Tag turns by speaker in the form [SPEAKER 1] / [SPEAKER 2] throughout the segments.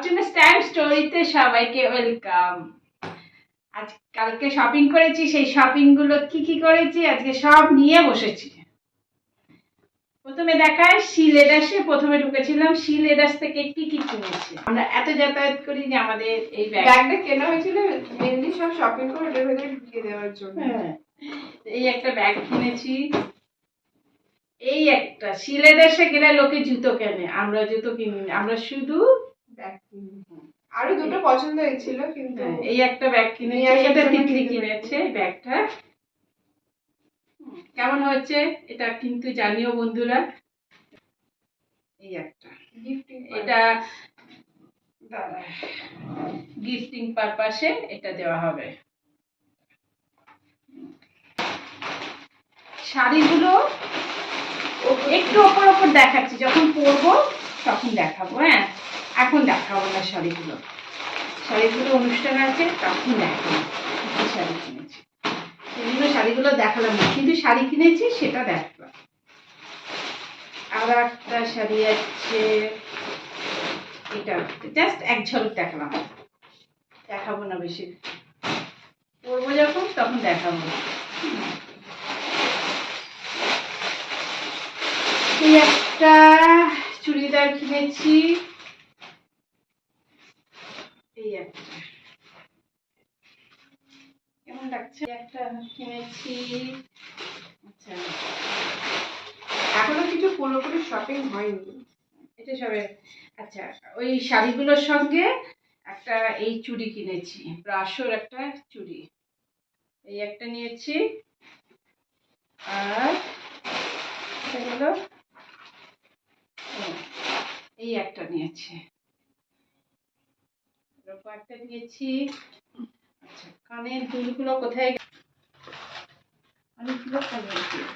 [SPEAKER 1] ফরচুনাস time স্টোরিতে সবাইকে welcome. আজ কালকে শপিং করেছি, সেই শপিং গুলো কি করেছি আজকে সব নিয়ে বসেছি। প্রথমে দেখায় শিলেদাসে প্রথমে ঢুকেছিলাম। শিলেদাস থেকে কি কিনেছি। আমরা এত যাতায়াত করি যে আমাদের এই
[SPEAKER 2] ব্যাগটা কেনা হয়েছিল মেনলি সব শপিং করে ওটার ভেতরে ঢুকিয়ে দেওয়ার জন্য।
[SPEAKER 1] এই একটা ব্যাগ কিনেছি। এই একটা শিলেদাসে গেলে লোকে জুতো কেনে, আমরা জুতো কিনি, আমরা শুধু
[SPEAKER 2] ব্যাগ কিনি। আরো দুটো পছন্দ হয়েছিল কিন্তু
[SPEAKER 1] এই একটা ব্যাগ কিনেছি। এটা তিতলি কিনেছে ব্যাগটা। কেমন হয়েছে এটা কিন্তু জানিও বন্ধুরা। এই একটা
[SPEAKER 2] গিফটিং,
[SPEAKER 1] এটা গিফটিং পারপাসে এটা দেওয়া হবে। শাড়িগুলো একটু ওপর দেখাচ্ছি, যখন পরবো তখন দেখাবো। হ্যাঁ, এখন দেখাবো না। শাড়িগুলো অনুষ্ঠান আছে তখন দেখাবো। শাড়ি কিনেছি সেগুলো, শাড়িগুলো দেখালাম না, কিন্তু শাড়ি কিনেছি সেটা দেখলাম। আর একটা শাড়ি আছে, এটা জাস্ট এক ঝলক দেখালাম, দেখাবো না বেশি। পরবো যখন তখন দেখাবো। এই একটা চুড়িদার কিনেছি। এই একটা কেমন লাগছে, একটা কিনেছি। আচ্ছা,
[SPEAKER 2] এখনো কিছু পুরোপুরি শপিং হয়নি,
[SPEAKER 1] এটা সবে। আচ্ছা, ওই শাড়িগুলোর সঙ্গে একটা এই চুড়ি কিনেছি, ব্রাশোর একটা চুড়ি। এই একটা নিয়েছি। আর এগুলো এই একটা নিয়েছি, একটা নিয়েছি। আচ্ছা, কানের দুলগুলো কোথায়? অনেকগুলো কানের দুল,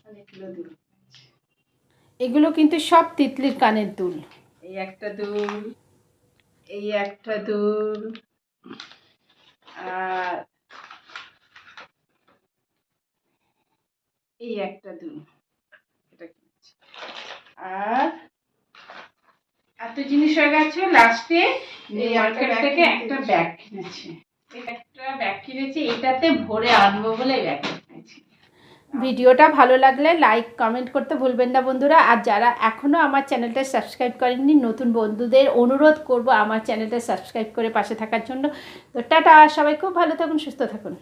[SPEAKER 1] অনেকগুলো দুল। এগুলো কিন্তু সব তিতলির কানের দুল। এই একটা দুল, এই একটা দুল, আর এই একটা দুল। এটা কিনেছি। আর এত জিনিস হয়ে গেছে, লাস্টে মার্কেট থেকে একটা ব্যাগ কিনেছি। একটা ব্যাগ কিনেছি, এটাতে ভরে আনবো বলে ব্যাগ কিনেছি। ভিডিওটা ভালো লাগলে লাইক কমেন্ট করতে ভুলবেন না বন্ধুরা। আর যারা এখনও আমার চ্যানেলটা সাবস্ক্রাইব করেননি, নতুন বন্ধুদের অনুরোধ করব আমার চ্যানেলটা সাবস্ক্রাইব করে পাশে থাকার জন্য। তো টাটা, সবাই খুব ভালো থাকুন, সুস্থ থাকুন।